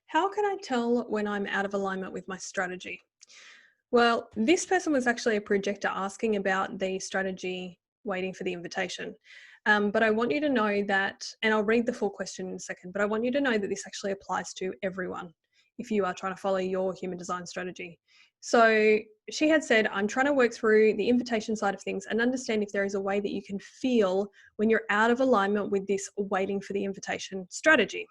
How can I tell when I'm out of alignment with my strategy? Well, this person was actually a projector asking about the strategy waiting for the invitation. But I want you to know that, and I'll read the full question in a second, but I want you to know that this actually applies to everyone if you are trying to follow your human design strategy. So she had said, I'm trying to work through the invitation side of things and understand if there is a way that you can feel when you're out of alignment with this waiting for the invitation strategy.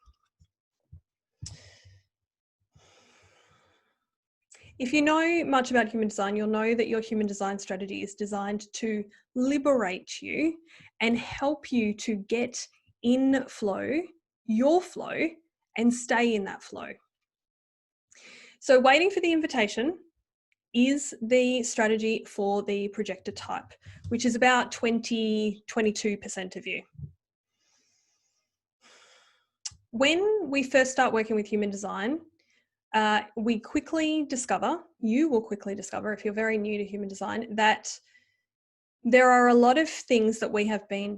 If you know much about human design, you'll know that your human design strategy is designed to liberate you and help you to get in flow, your flow, and stay in that flow. So waiting for the invitation is the strategy for the projector type, which is about 22% of you. When we first start working with human design, we quickly discover, you will quickly discover if you're very new to human design, that there are a lot of things that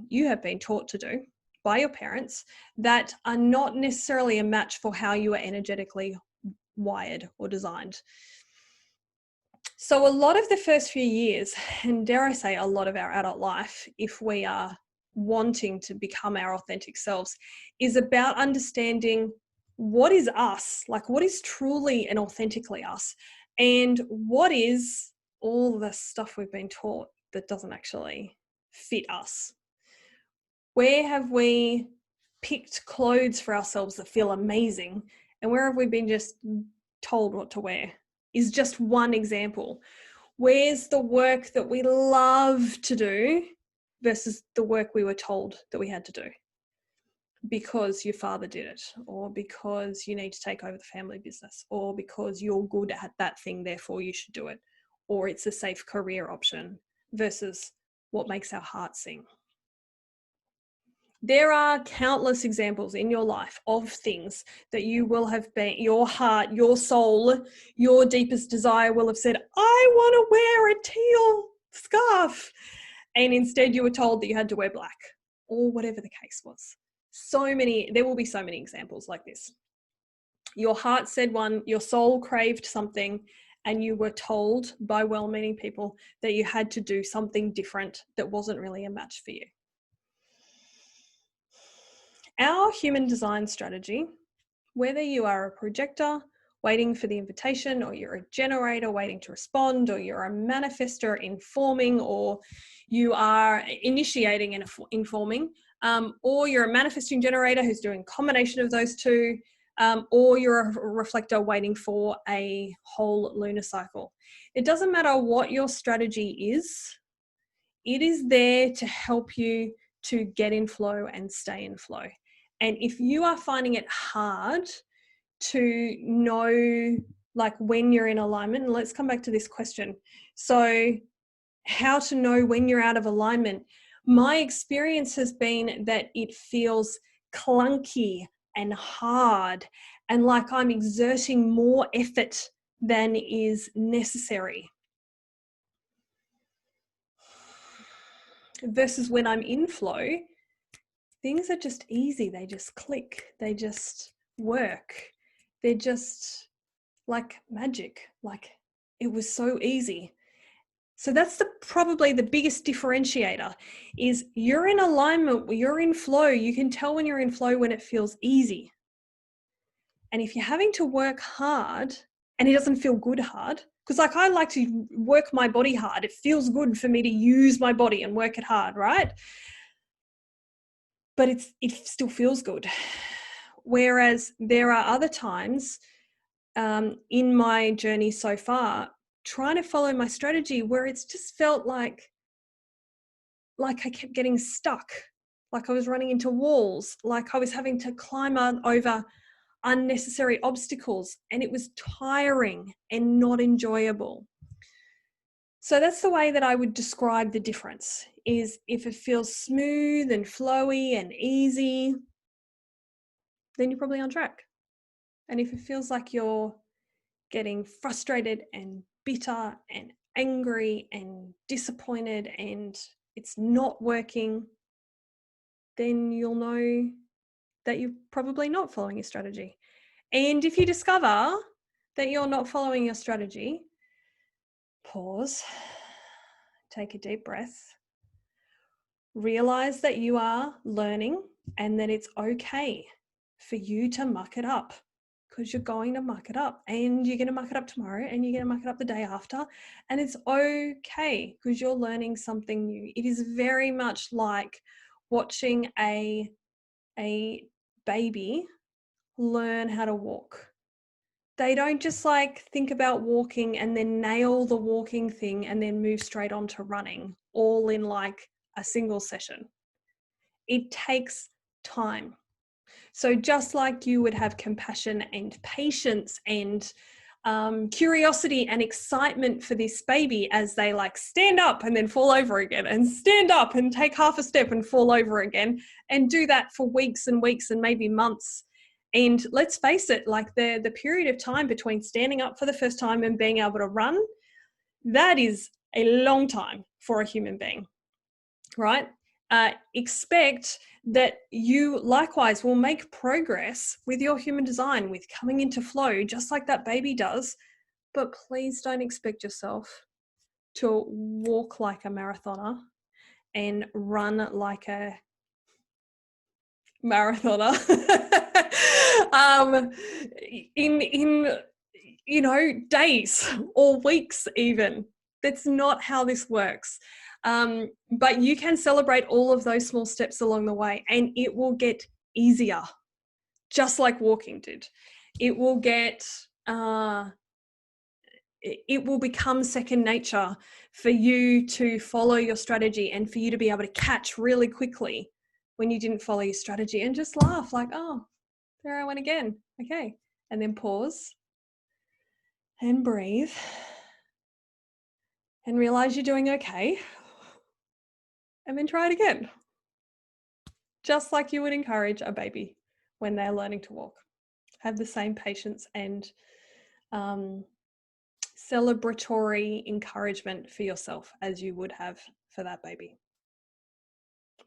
you have been taught to do by your parents that are not necessarily a match for how you are energetically wired or designed. So a lot of the first few years, and dare I say a lot of our adult life, if we are wanting to become our authentic selves, is about understanding what is us, like what is truly and authentically us, and what is all the stuff we've been taught that doesn't actually fit us. Where have we picked clothes for ourselves that feel amazing, and where have we been just told what to wear is just one example. Where's the work that we love to do versus the work we were told that we had to do because your father did it, or because you need to take over the family business, or because you're good at that thing, therefore you should do it, or it's a safe career option versus what makes our heart sing. There are countless examples in your life of things that you will have been, your heart, your soul, your deepest desire will have said, I want to wear a teal scarf. And instead you were told that you had to wear black, or whatever the case was. There will be so many examples like this. Your heart said one, your soul craved something, and you were told by well-meaning people that you had to do something different that wasn't really a match for you. Our human design strategy, whether you are a projector waiting for the invitation, or you're a generator waiting to respond, or you're a manifestor informing, or you are initiating and informing, or you're a manifesting generator who's doing a combination of those two, or you're a reflector waiting for a whole lunar cycle. It doesn't matter what your strategy is, it is there to help you to get in flow and stay in flow. And if you are finding it hard to know, like, when you're in alignment, and let's come back to this question. So how to know when you're out of alignment? My experience has been that it feels clunky and hard and like I'm exerting more effort than is necessary. Versus when I'm in flow, things are just easy. They just click. They just work. They're just like magic. Like, it was so easy. So that's probably the biggest differentiator is you're in alignment, you're in flow. You can tell when you're in flow when it feels easy. And if you're having to work hard and it doesn't feel good hard, because like I like to work my body hard. It feels good for me to use my body and work it hard, right? But it still feels good. Whereas there are other times in my journey so far, trying to follow my strategy where it's just felt like I kept getting stuck, like I was running into walls, like I was having to climb over unnecessary obstacles, and it was tiring and not enjoyable. So that's the way that I would describe the difference, is if it feels smooth and flowy and easy, then you're probably on track. And if it feels like you're getting frustrated and bitter and angry and disappointed and it's not working, then you'll know that you're probably not following your strategy. And if you discover that you're not following your strategy, pause, take a deep breath, realize that you are learning and that it's okay for you to muck it up, because you're going to muck it up, and you're going to muck it up tomorrow, and you're going to muck it up the day after, and it's okay because you're learning something new. It is very much like watching a baby learn how to walk. They don't just like think about walking and then nail the walking thing and then move straight on to running all in like a single session. It takes time. So just like you would have compassion and patience and curiosity and excitement for this baby as they like stand up and then fall over again, and stand up and take half a step and fall over again, and do that for weeks and weeks and maybe months. And let's face it, like the period of time between standing up for the first time and being able to run, that is a long time for a human being, right? Expect that you likewise will make progress with your human design, with coming into flow, just like that baby does. But please don't expect yourself to walk like a marathoner and run like a marathoner in days or weeks even. That's not how this works. But you can celebrate all of those small steps along the way, and it will get easier, just like walking did. It will get it will become second nature for you to follow your strategy, and for you to be able to catch really quickly when you didn't follow your strategy and just laugh like, oh, there I went again. Okay. And then pause and breathe and realize you're doing okay. And then try it again. Just like you would encourage a baby when they're learning to walk. Have the same patience and celebratory encouragement for yourself as you would have for that baby.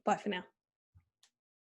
Bye for now.